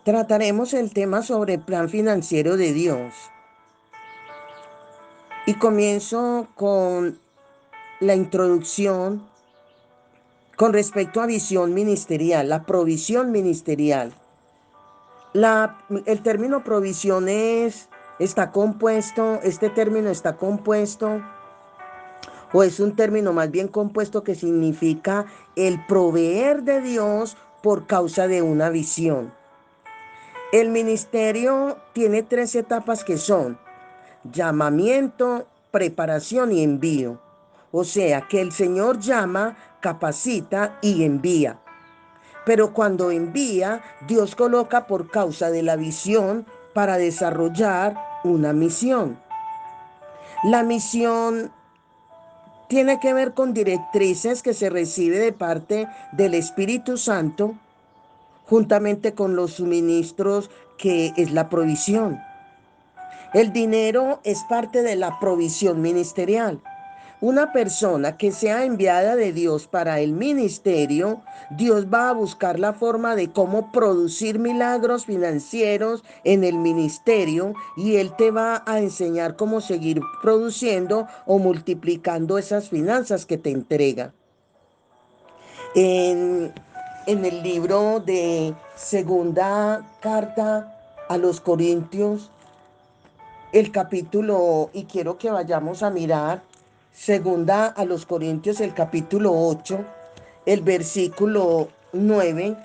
Trataremos el tema sobre el plan financiero de Dios. Y comienzo con la introducción con respecto a visión ministerial, la provisión ministerial. El término provisión este término está compuesto, o es un término más bien compuesto que significa el proveer de Dios por causa de una visión. El ministerio tiene 3 etapas que son llamamiento, preparación y envío. O sea, que el Señor llama, capacita y envía. Pero cuando envía, Dios coloca por causa de la visión para desarrollar una misión. La misión tiene que ver con directrices que se recibe de parte del Espíritu Santo, juntamente con los suministros que es la provisión. El dinero es parte de la provisión ministerial. Una persona que sea enviada de Dios para el ministerio, Dios va a buscar la forma de cómo producir milagros financieros en el ministerio y Él te va a enseñar cómo seguir produciendo o multiplicando esas finanzas que te entrega. En, en el libro de Segunda Carta a los Corintios, el capítulo, y quiero que vayamos a mirar, segunda a los Corintios, el capítulo 8, el versículo 9,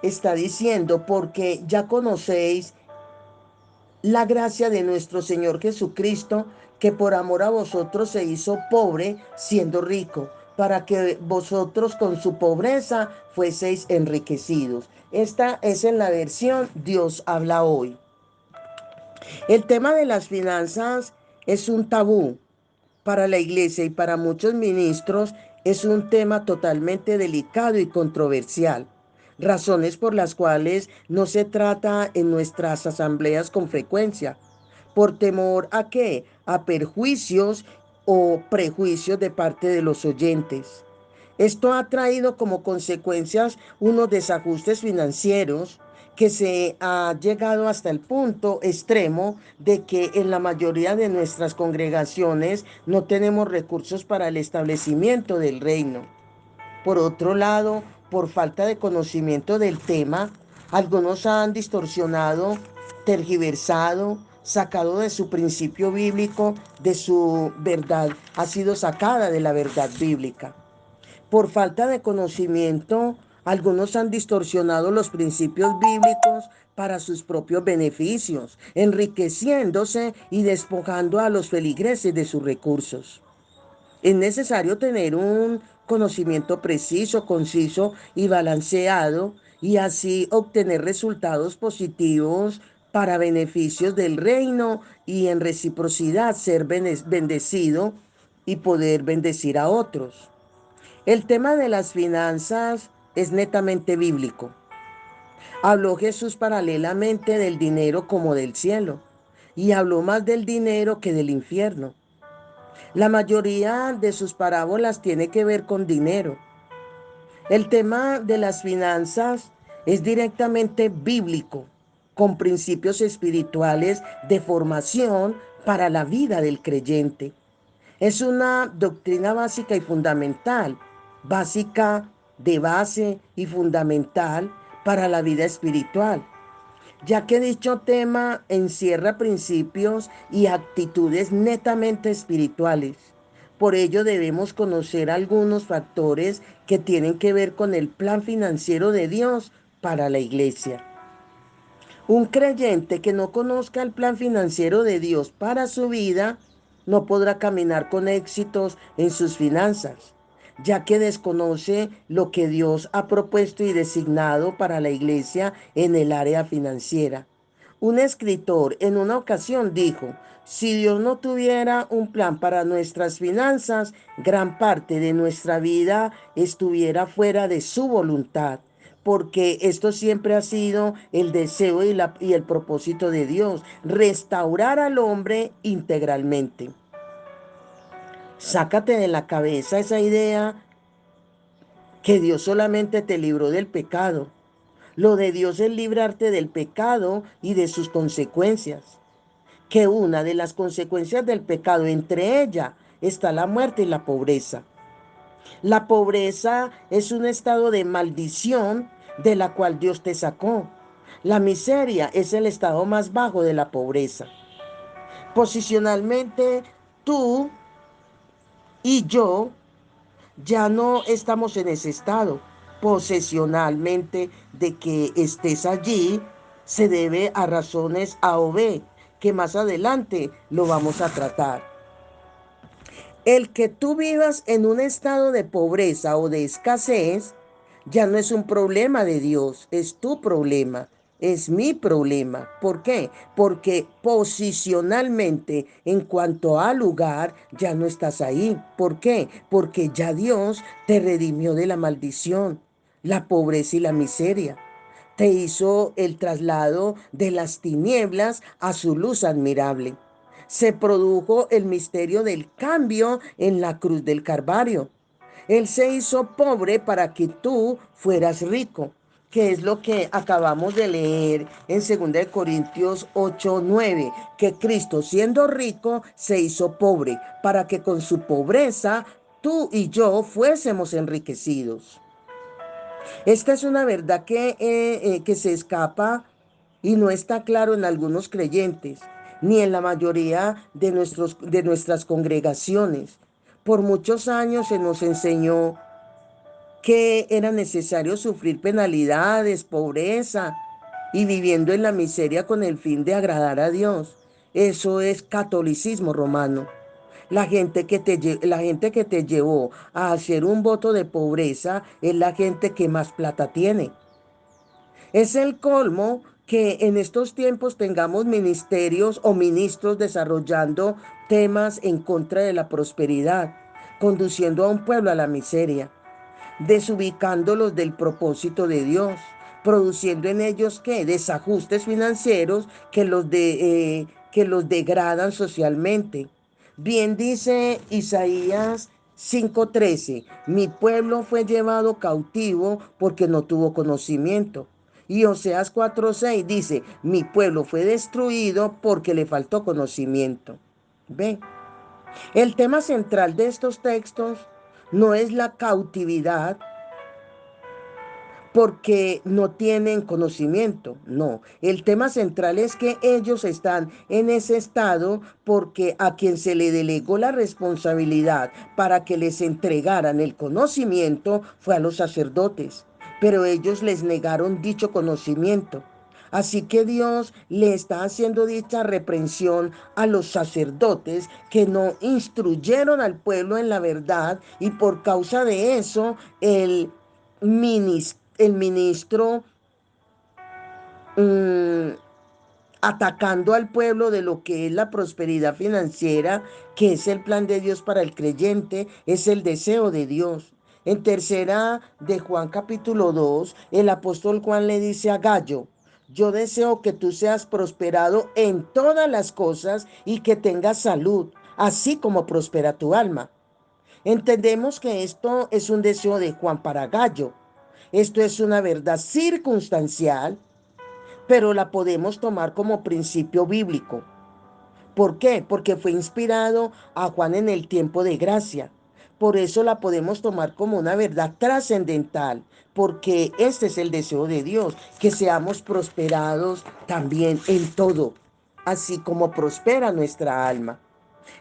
está diciendo, porque ya conocéis la gracia de nuestro Señor Jesucristo, que por amor a vosotros se hizo pobre, siendo rico, para que vosotros con su pobreza fueseis enriquecidos. Esta es en la versión Dios habla hoy. El tema de las finanzas es un tabú para la iglesia y para muchos ministros es un tema totalmente delicado y controversial. Razones por las cuales no se trata en nuestras asambleas con frecuencia. ¿Por temor a qué? A perjuicios o prejuicios de parte de los oyentes. Esto ha traído como consecuencias unos desajustes financieros que se ha llegado hasta el punto extremo de que en la mayoría de nuestras congregaciones no tenemos recursos para el establecimiento del reino. Por otro lado, por falta de conocimiento del tema, algunos han distorsionado, tergiversado, sacado de su principio bíblico, de su verdad, ha sido sacada de la verdad bíblica. Por falta de conocimiento, algunos han distorsionado los principios bíblicos para sus propios beneficios, enriqueciéndose y despojando a los feligreses de sus recursos. Es necesario tener un conocimiento preciso, conciso y balanceado y así obtener resultados positivos para beneficios del reino y en reciprocidad ser bendecido y poder bendecir a otros. El tema de las finanzas es netamente bíblico. Habló Jesús paralelamente del dinero como del cielo y habló más del dinero que del infierno. La mayoría de sus parábolas tiene que ver con dinero. El tema de las finanzas es directamente bíblico, con principios espirituales de formación para la vida del creyente. Es una doctrina básica y fundamental, básica de base y fundamental para la vida espiritual, ya que dicho tema encierra principios y actitudes netamente espirituales. Por ello debemos conocer algunos factores que tienen que ver con el plan financiero de Dios para la iglesia. Un creyente que no conozca el plan financiero de Dios para su vida no podrá caminar con éxitos en sus finanzas, ya que desconoce lo que Dios ha propuesto y designado para la iglesia en el área financiera. Un escritor en una ocasión dijo, si Dios no tuviera un plan para nuestras finanzas, gran parte de nuestra vida estuviera fuera de su voluntad, porque esto siempre ha sido el deseo y el propósito de Dios, restaurar al hombre integralmente. Sácate de la cabeza esa idea que Dios solamente te libró del pecado. Lo de Dios es librarte del pecado y de sus consecuencias. Que una de las consecuencias del pecado, entre ellas, está la muerte y la pobreza. La pobreza es un estado de maldición de la cual Dios te sacó. La miseria es el estado más bajo de la pobreza. Posicionalmente, tú y yo ya no estamos en ese estado. Posesionalmente, de que estés allí se debe a razones A o B, que más adelante lo vamos a tratar. El que tú vivas en un estado de pobreza o de escasez ya no es un problema de Dios, es tu problema, es mi problema. ¿Por qué? Porque posicionalmente, en cuanto al lugar, ya no estás ahí. ¿Por qué? Porque ya Dios te redimió de la maldición, la pobreza y la miseria. Te hizo el traslado de las tinieblas a su luz admirable. Se produjo el misterio del cambio en la cruz del Calvario. Él se hizo pobre para que tú fueras rico, que es lo que acabamos de leer en 2 Corintios 8:9, que Cristo siendo rico se hizo pobre para que con su pobreza tú y yo fuésemos enriquecidos. Esta es una verdad que se escapa y no está claro en algunos creyentes, ni en la mayoría de nuestras congregaciones. Por muchos años se nos enseñó que era necesario sufrir penalidades, pobreza y viviendo en la miseria con el fin de agradar a Dios. Eso es catolicismo romano. La gente que te llevó a hacer un voto de pobreza es la gente que más plata tiene. Es el colmo que en estos tiempos tengamos ministerios o ministros desarrollando temas en contra de la prosperidad, conduciendo a un pueblo a la miseria, desubicándolos del propósito de Dios, produciendo en ellos ¿qué? Desajustes financieros que los degradan socialmente. Bien dice Isaías 5:13, mi pueblo fue llevado cautivo porque no tuvo conocimiento. Y Oseas 4:6 dice, mi pueblo fue destruido porque le faltó conocimiento. ¿Ve? El tema central de estos textos no es la cautividad porque no tienen conocimiento, no. El tema central es que ellos están en ese estado porque a quien se le delegó la responsabilidad para que les entregaran el conocimiento fue a los sacerdotes, pero ellos les negaron dicho conocimiento. Así que Dios le está haciendo dicha reprensión a los sacerdotes que no instruyeron al pueblo en la verdad y por causa de eso el ministro mmm, atacando al pueblo de lo que es la prosperidad financiera, que es el plan de Dios para el creyente, es el deseo de Dios. En tercera de Juan capítulo 2, el apóstol Juan le dice a Gallo, yo deseo que tú seas prosperado en todas las cosas y que tengas salud, así como prospera tu alma. Entendemos que esto es un deseo de Juan para Gallo. Esto es una verdad circunstancial, pero la podemos tomar como principio bíblico. ¿Por qué? Porque fue inspirado a Juan en el tiempo de gracia. Por eso la podemos tomar como una verdad trascendental, porque este es el deseo de Dios, que seamos prosperados también en todo, así como prospera nuestra alma.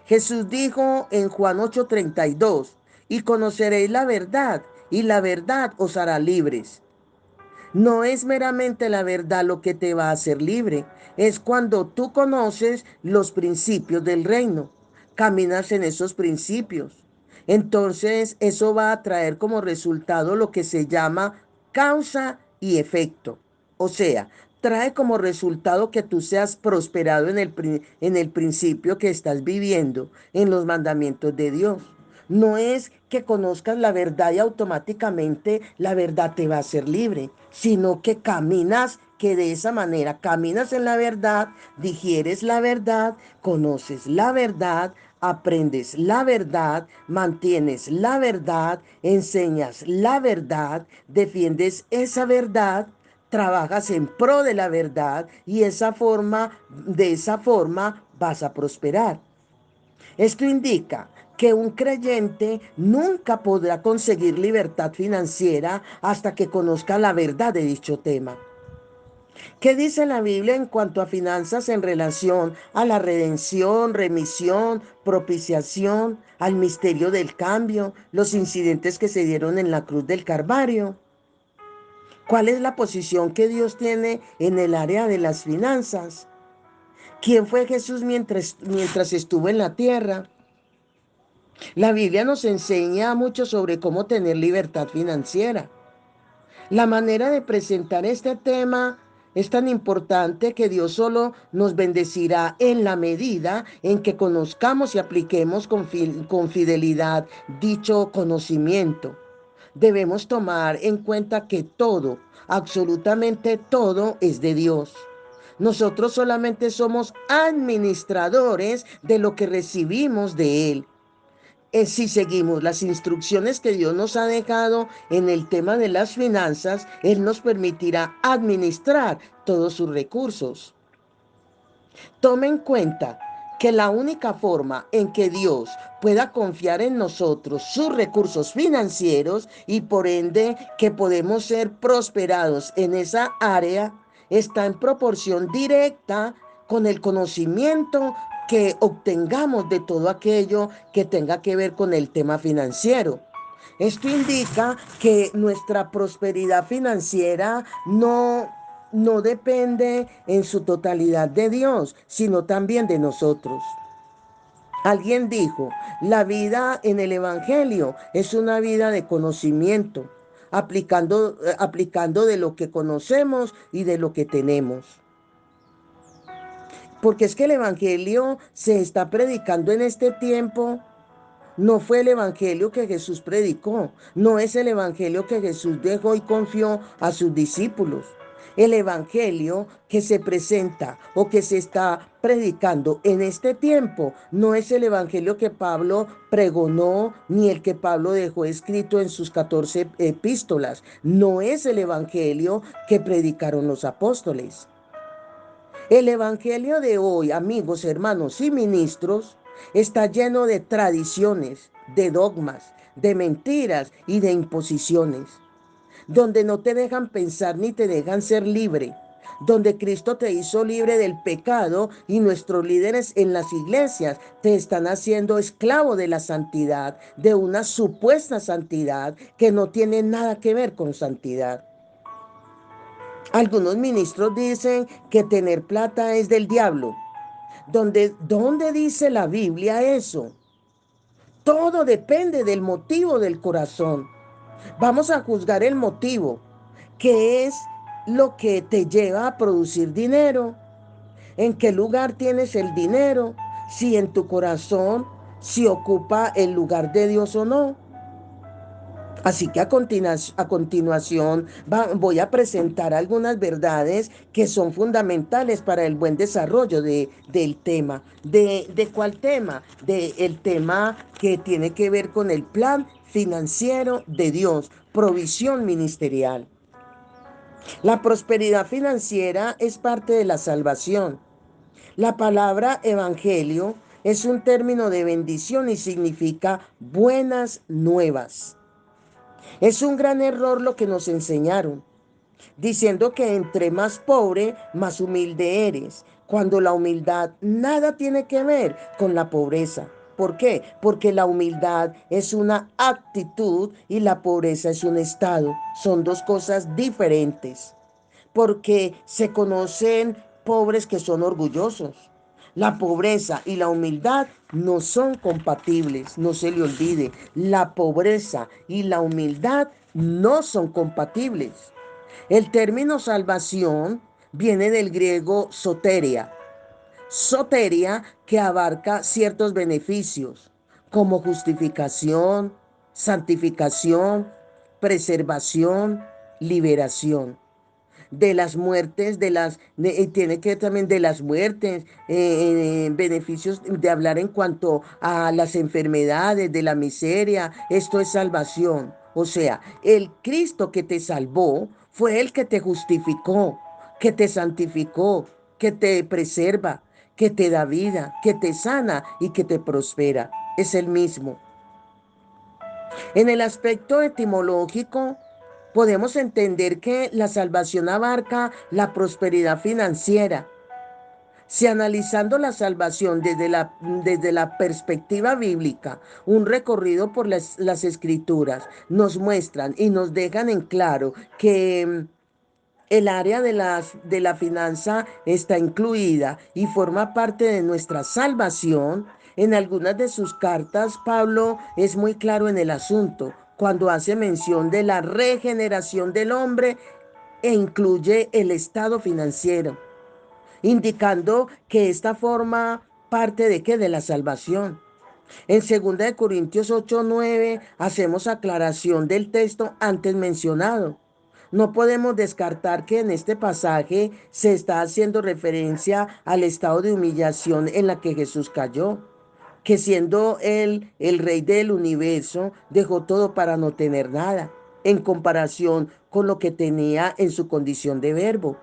Jesús dijo en Juan 8:32, y conoceréis la verdad, y la verdad os hará libres. No es meramente la verdad lo que te va a hacer libre, es cuando tú conoces los principios del reino, caminas en esos principios. Entonces eso va a traer como resultado lo que se llama causa y efecto. O sea, trae como resultado que tú seas prosperado en el principio que estás viviendo, en los mandamientos de Dios. No es que conozcas la verdad y automáticamente la verdad te va a hacer libre, sino que caminas, que de esa manera caminas en la verdad, digieres la verdad, conoces la verdad, aprendes la verdad, mantienes la verdad, enseñas la verdad, defiendes esa verdad, trabajas en pro de la verdad y de esa forma vas a prosperar. Esto indica que un creyente nunca podrá conseguir libertad financiera hasta que conozca la verdad de dicho tema. ¿Qué dice la Biblia en cuanto a finanzas en relación a la redención, remisión, propiciación, al misterio del cambio, los incidentes que se dieron en la cruz del Calvario? ¿Cuál es la posición que Dios tiene en el área de las finanzas? ¿Quién fue Jesús mientras estuvo en la tierra? La Biblia nos enseña mucho sobre cómo tener libertad financiera. La manera de presentar este tema es tan importante que Dios solo nos bendecirá en la medida en que conozcamos y apliquemos con fidelidad dicho conocimiento. Debemos tomar en cuenta que todo, absolutamente todo, es de Dios. Nosotros solamente somos administradores de lo que recibimos de Él. Si seguimos las instrucciones que Dios nos ha dejado en el tema de las finanzas, Él nos permitirá administrar todos sus recursos. Tome en cuenta que la única forma en que Dios pueda confiar en nosotros sus recursos financieros y por ende que podemos ser prosperados en esa área está en proporción directa con el conocimiento que obtengamos de todo aquello que tenga que ver con el tema financiero. Esto indica que nuestra prosperidad financiera no depende en su totalidad de Dios, sino también de nosotros. Alguien dijo, la vida en el Evangelio es una vida de conocimiento, aplicando de lo que conocemos y de lo que tenemos. Porque es que el Evangelio se está predicando en este tiempo. No fue el evangelio que Jesús predicó, no es el evangelio que Jesús dejó y confió a sus discípulos. El evangelio que se presenta o que se está predicando en este tiempo no es el evangelio que Pablo pregonó ni el que Pablo dejó escrito en sus 14 epístolas. No es el evangelio que predicaron los apóstoles. El evangelio de hoy, amigos, hermanos y ministros, está lleno de tradiciones, de dogmas, de mentiras y de imposiciones, donde no te dejan pensar ni te dejan ser libre, donde Cristo te hizo libre del pecado y nuestros líderes en las iglesias te están haciendo esclavo de la santidad, de una supuesta santidad que no tiene nada que ver con santidad. Algunos ministros dicen que tener plata es del diablo. ¿Dónde dice la Biblia eso? Todo depende del motivo del corazón. Vamos a juzgar el motivo, que es lo que te lleva a producir dinero. ¿En qué lugar tienes el dinero? Si en tu corazón, si ocupa el lugar de Dios o no. Así que a continuación voy a presentar algunas verdades que son fundamentales para el buen desarrollo del tema. ¿De cuál tema? Del tema que tiene que ver con el plan financiero de Dios, provisión ministerial. La prosperidad financiera es parte de la salvación. La palabra evangelio es un término de bendición y significa buenas nuevas. Es un gran error lo que nos enseñaron, diciendo que entre más pobre, más humilde eres, cuando la humildad nada tiene que ver con la pobreza. ¿Por qué? Porque la humildad es una actitud y la pobreza es un estado. Son dos cosas diferentes. Porque se conocen pobres que son orgullosos. La pobreza y la humildad no son compatibles, no se le olvide. La pobreza y la humildad no son compatibles. El término salvación viene del griego soteria. Soteria que abarca ciertos beneficios como justificación, santificación, preservación, liberación de las muertes, tiene que ver también de las muertes, beneficios de hablar en cuanto a las enfermedades, de la miseria. Esto es salvación. O sea, el Cristo que te salvó Fue el que te justificó, que te santificó, que te preserva, que te da vida, que te sana y que te prospera. Es el mismo. En el aspecto etimológico, podemos entender que la salvación abarca la prosperidad financiera. Si analizando la salvación desde la perspectiva bíblica, un recorrido por las escrituras nos muestran y nos dejan en claro que el área de la finanza está incluida y forma parte de nuestra salvación. En algunas de sus cartas, Pablo es muy claro en el asunto, cuando hace mención de la regeneración del hombre e incluye el estado financiero, indicando que esta forma parte de qué, de la salvación. En 2 Corintios 8:9 hacemos aclaración del texto antes mencionado. No podemos descartar que en este pasaje se está haciendo referencia al estado de humillación en la que Jesús cayó, que siendo Él el Rey del universo, dejó todo para no tener nada, en comparación con lo que tenía en su condición de verbo.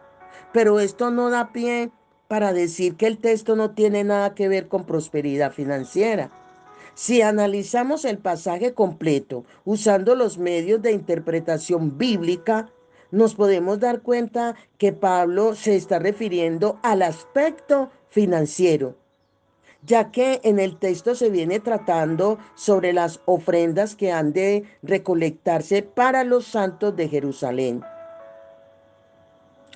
Pero esto no da pie para decir que el texto no tiene nada que ver con prosperidad financiera. Si analizamos el pasaje completo usando los medios de interpretación bíblica, nos podemos dar cuenta que Pablo se está refiriendo al aspecto financiero, ya que en el texto se viene tratando sobre las ofrendas que han de recolectarse para los santos de Jerusalén.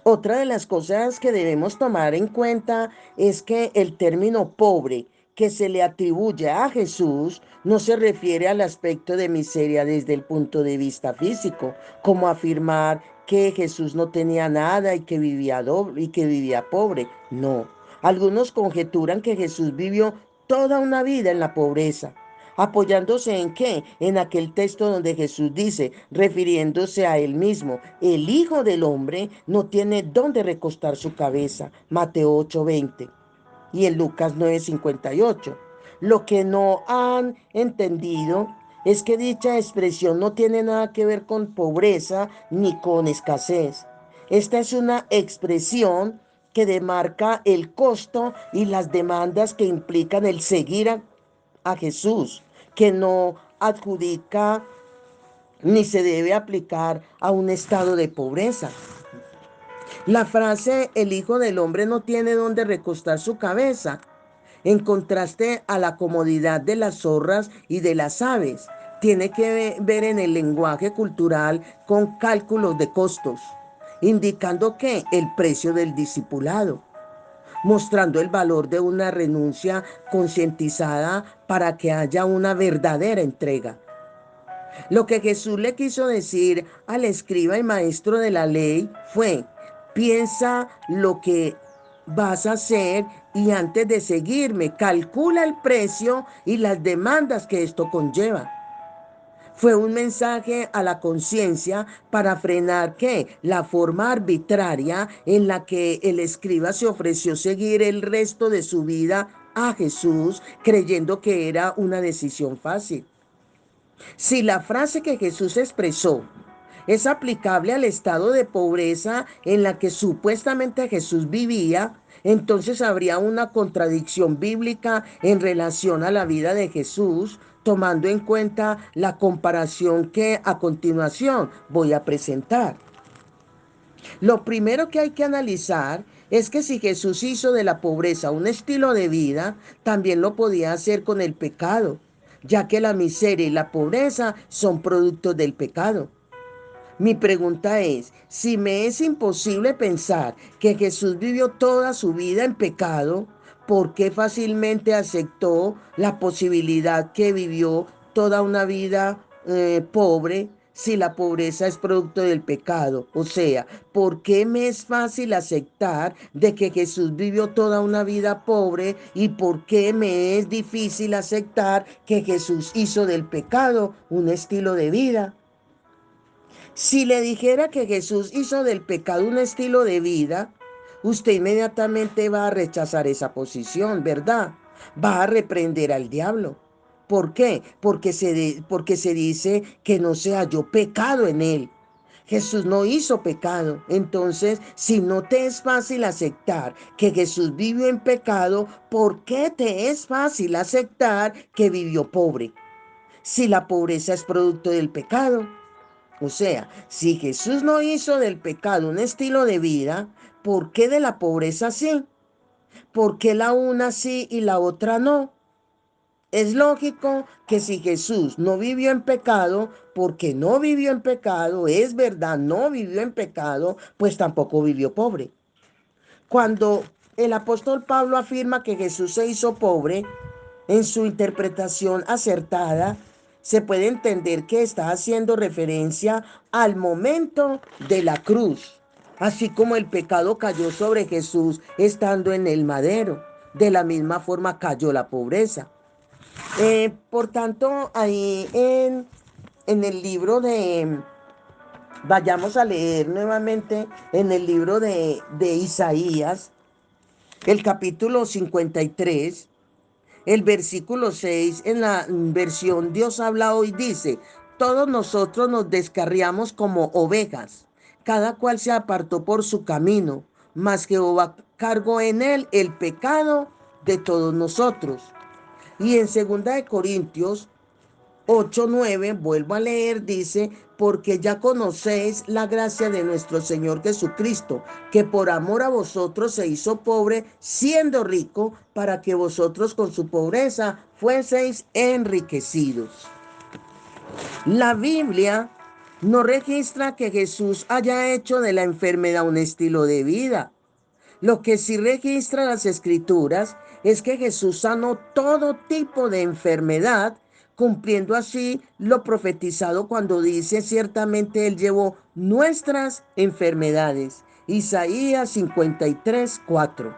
Otra de las cosas que debemos tomar en cuenta es que el término pobre que se le atribuye a Jesús no se refiere al aspecto de miseria desde el punto de vista físico, como afirmar que Jesús no tenía nada y que vivía doble y que vivía pobre. No. Algunos conjeturan que Jesús vivió toda una vida en la pobreza. ¿Apoyándose en qué? En aquel texto donde Jesús dice, refiriéndose a él mismo, el Hijo del Hombre no tiene dónde recostar su cabeza. Mateo 8:20 y en Lucas 9:58. Lo que no han entendido es que dicha expresión no tiene nada que ver con pobreza ni con escasez. Esta es una expresión que demarca el costo y las demandas que implican el seguir a Jesús, que no adjudica ni se debe aplicar a un estado de pobreza. La frase el Hijo del Hombre no tiene donde recostar su cabeza, en contraste a la comodidad de las zorras y de las aves, tiene que ver en el lenguaje cultural con cálculos de costos, indicando que el precio del discipulado, mostrando el valor de una renuncia concientizada para que haya una verdadera entrega. Lo que Jesús le quiso decir al escriba y maestro de la ley fue, piensa lo que vas a hacer y antes de seguirme, calcula el precio y las demandas que esto conlleva. Fue un mensaje a la conciencia para frenar ¿qué? La forma arbitraria en la que el escriba se ofreció seguir el resto de su vida a Jesús, creyendo que era una decisión fácil. Si la frase que Jesús expresó es aplicable al estado de pobreza en la que supuestamente Jesús vivía, entonces habría una contradicción bíblica en relación a la vida de Jesús, tomando en cuenta la comparación que a continuación voy a presentar. Lo primero que hay que analizar es que si Jesús hizo de la pobreza un estilo de vida, también lo podía hacer con el pecado, ya que la miseria y la pobreza son productos del pecado. Mi pregunta es, si me es imposible pensar que Jesús vivió toda su vida en pecado, ¿por qué fácilmente aceptó la posibilidad que vivió toda una vida pobre si la pobreza es producto del pecado? O sea, ¿por qué me es fácil aceptar de que Jesús vivió toda una vida pobre y por qué me es difícil aceptar que Jesús hizo del pecado un estilo de vida? Si le dijera que Jesús hizo del pecado un estilo de vida, usted inmediatamente va a rechazar esa posición, ¿verdad? Va a reprender al diablo. ¿Por qué? Porque se dice que no se halló pecado en él. Jesús no hizo pecado. Entonces, si no te es fácil aceptar que Jesús vivió en pecado, ¿por qué te es fácil aceptar que vivió pobre? Si la pobreza es producto del pecado. O sea, si Jesús no hizo del pecado un estilo de vida, ¿por qué de la pobreza sí? ¿Por qué la una sí y la otra no? Es lógico que si Jesús no vivió en pecado, porque no vivió en pecado, es verdad, no vivió en pecado, pues tampoco vivió pobre. Cuando el apóstol Pablo afirma que Jesús se hizo pobre, en su interpretación acertada, se puede entender que está haciendo referencia al momento de la cruz, así como el pecado cayó sobre Jesús estando en el madero. De la misma forma cayó la pobreza. Por tanto, ahí en el libro de, vayamos a leer nuevamente en el libro de Isaías, el capítulo 53, el versículo 6, en la versión Dios habla hoy, dice: todos nosotros nos descarriamos como ovejas, cada cual se apartó por su camino, mas Jehová cargó en él el pecado de todos nosotros. Y en 2 Corintios 8:9, vuelvo a leer, dice: porque ya conocéis la gracia de nuestro Señor Jesucristo, que por amor a vosotros se hizo pobre, siendo rico, para que vosotros con su pobreza fueseis enriquecidos. La Biblia no registra que Jesús haya hecho de la enfermedad un estilo de vida. Lo que sí registra las escrituras es que Jesús sanó todo tipo de enfermedad, cumpliendo así lo profetizado cuando dice: ciertamente Él llevó nuestras enfermedades. Isaías 53:4.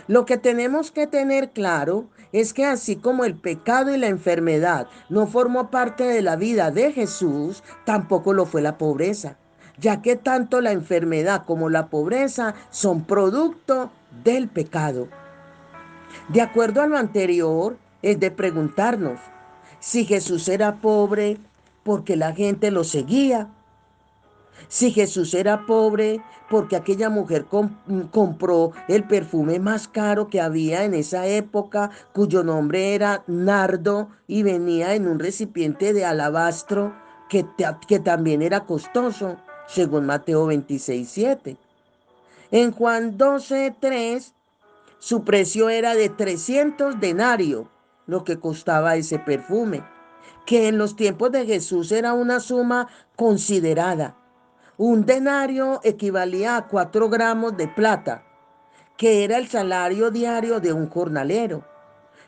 Lo que tenemos que tener claro es que así como el pecado y la enfermedad no formó parte de la vida de Jesús, tampoco lo fue la pobreza, ya que tanto la enfermedad como la pobreza son producto del pecado. De acuerdo a lo anterior, es de preguntarnos si Jesús era pobre porque la gente lo seguía. Si Jesús era pobre, porque aquella mujer compró el perfume más caro que había en esa época, cuyo nombre era nardo y venía en un recipiente de alabastro que también era costoso, según Mateo 26:7. En Juan 12:3, su precio era de 300 denarios, lo que costaba ese perfume, que en los tiempos de Jesús era una suma considerada. Un denario equivalía a 4 gramos de plata, que era el salario diario de un jornalero,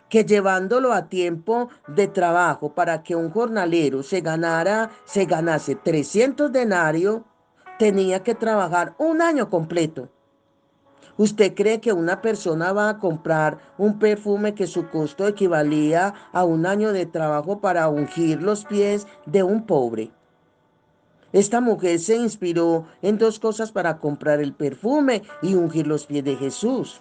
que llevándolo a tiempo de trabajo para que un jornalero se ganase 300 denarios, tenía que trabajar un año completo. ¿Usted cree que una persona va a comprar un perfume que su costo equivalía a un año de trabajo para ungir los pies de un pobre? Esta mujer se inspiró en dos cosas para comprar el perfume y ungir los pies de Jesús.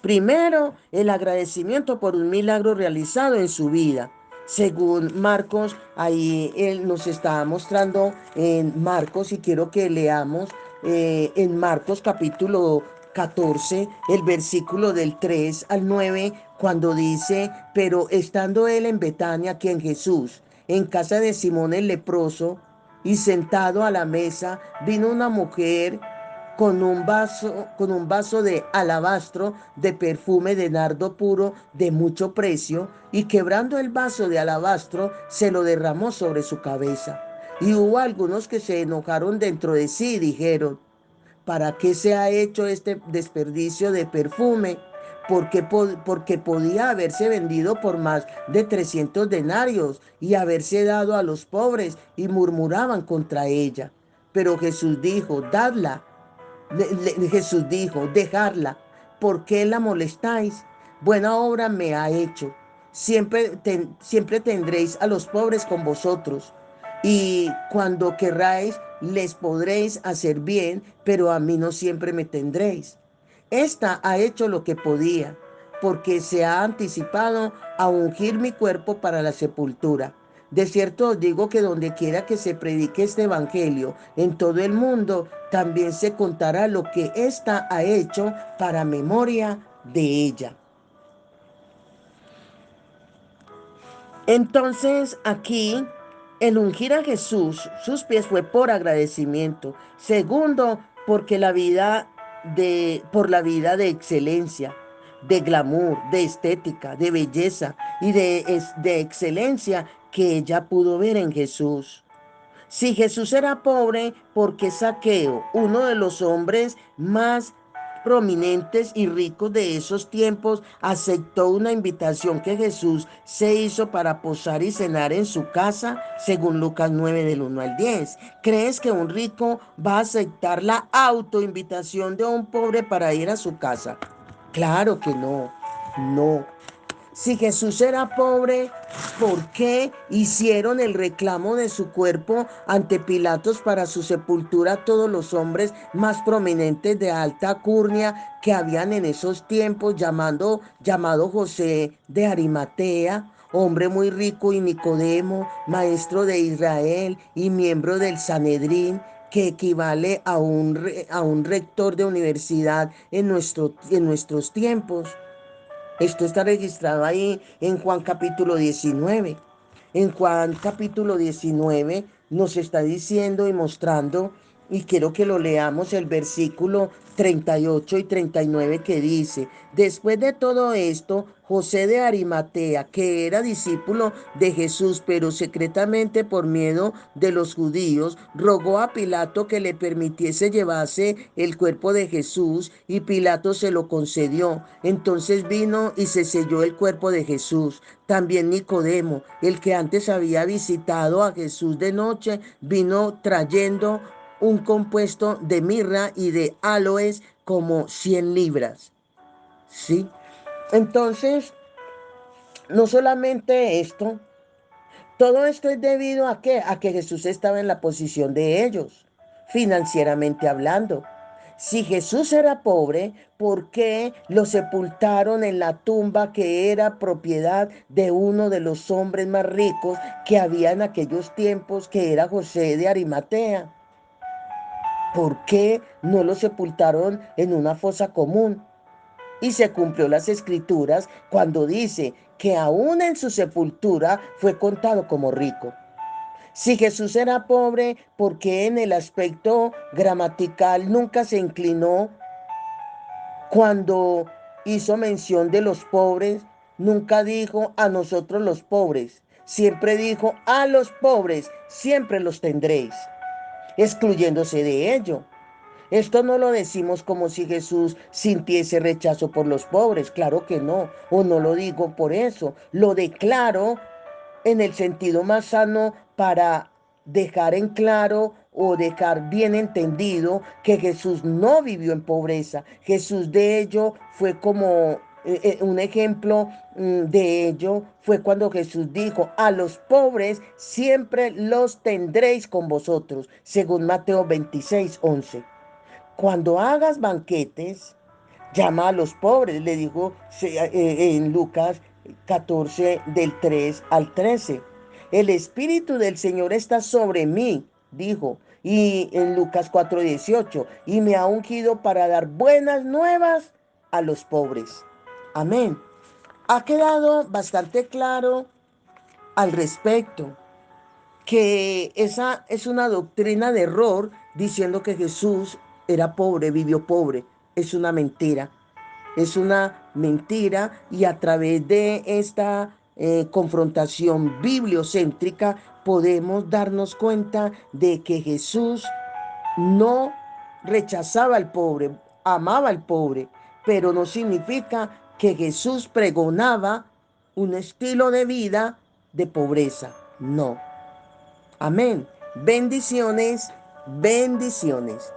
Primero, el agradecimiento por un milagro realizado en su vida. Según Marcos, ahí él nos está mostrando en Marcos, y quiero que leamos en Marcos capítulo 14, el versículo del 3 al 9, cuando dice: pero estando él en Betania, aquí en Jesús, en casa de Simón el leproso, y sentado a la mesa, vino una mujer con un vaso de alabastro de perfume de nardo puro de mucho precio, y quebrando el vaso de alabastro, se lo derramó sobre su cabeza. Y hubo algunos que se enojaron dentro de sí y dijeron: ¿para qué se ha hecho este desperdicio de perfume? Porque podía haberse vendido por más de 300 denarios y haberse dado a los pobres, y murmuraban contra ella. Pero Jesús dijo: dadla. Jesús dijo: dejarla. ¿Por qué la molestáis? Buena obra me ha hecho. Siempre tendréis a los pobres con vosotros, y cuando querráis les podréis hacer bien, pero a mí no siempre me tendréis. Esta ha hecho lo que podía, porque se ha anticipado a ungir mi cuerpo para la sepultura. De cierto os digo que donde quiera que se predique este evangelio en todo el mundo, también se contará lo que ésta ha hecho para memoria de ella. Entonces aquí el ungir a Jesús, sus pies fue por agradecimiento. Segundo, porque por la vida de excelencia, de glamour, de estética, de belleza y de excelencia que ella pudo ver en Jesús. Si Jesús era pobre, ¿por qué Zaqueo, uno de los hombres más prominentes y ricos de esos tiempos, aceptó una invitación que Jesús se hizo para posar y cenar en su casa, según Lucas 9 del 1 al 10? ¿Crees que un rico va a aceptar la autoinvitación de un pobre para ir a su casa? Claro que no, no. Si Jesús era pobre, ¿por qué hicieron el reclamo de su cuerpo ante Pilatos para su sepultura todos los hombres más prominentes de alta curnia que habían en esos tiempos, llamado José de Arimatea, hombre muy rico, y Nicodemo, maestro de Israel y miembro del Sanedrín, que equivale a un rector de universidad en nuestros tiempos? Esto está registrado ahí en Juan capítulo 19. En Juan capítulo 19 nos está diciendo y mostrando, y quiero que lo leamos, el versículo 38 y 39, que dice: después de todo esto, José de Arimatea, que era discípulo de Jesús, pero secretamente por miedo de los judíos, rogó a Pilato que le permitiese llevarse el cuerpo de Jesús, y Pilato se lo concedió. Entonces vino y se selló el cuerpo de Jesús. También Nicodemo, el que antes había visitado a Jesús de noche, vino trayendo un compuesto de mirra y de aloes, como 100 libras. ¿Sí? Entonces, no solamente esto, todo esto es debido a qué? A que Jesús estaba en la posición de ellos, financieramente hablando. Si Jesús era pobre, ¿por qué lo sepultaron en la tumba que era propiedad de uno de los hombres más ricos que había en aquellos tiempos, que era José de Arimatea? ¿Por qué no lo sepultaron en una fosa común? Y se cumplió las escrituras cuando dice que aún en su sepultura fue contado como rico. Si Jesús era pobre, ¿por qué en el aspecto gramatical nunca se inclinó cuando hizo mención de los pobres? Nunca dijo a nosotros los pobres, siempre dijo a los pobres, siempre los tendréis, excluyéndose de ello. Esto no lo decimos como si Jesús sintiese rechazo por los pobres, claro que no, o no lo digo por eso, lo declaro en el sentido más sano para dejar en claro o dejar bien entendido que Jesús no vivió en pobreza. Jesús de ello fue como un ejemplo de ello fue cuando Jesús dijo: a los pobres siempre los tendréis con vosotros, según Mateo 26:11. Cuando hagas banquetes, llama a los pobres, le dijo en Lucas 14 del 3 al 13. El Espíritu del Señor está sobre mí, dijo, y en Lucas 4:18, y me ha ungido para dar buenas nuevas a los pobres. Amén. Ha quedado bastante claro al respecto que esa es una doctrina de error, diciendo que Jesús era pobre, vivió pobre. Es una mentira. Es una mentira, y a través de esta confrontación bibliocéntrica podemos darnos cuenta de que Jesús no rechazaba al pobre, amaba al pobre, pero no significa que Jesús pregonaba un estilo de vida de pobreza. No. Amén. Bendiciones, bendiciones.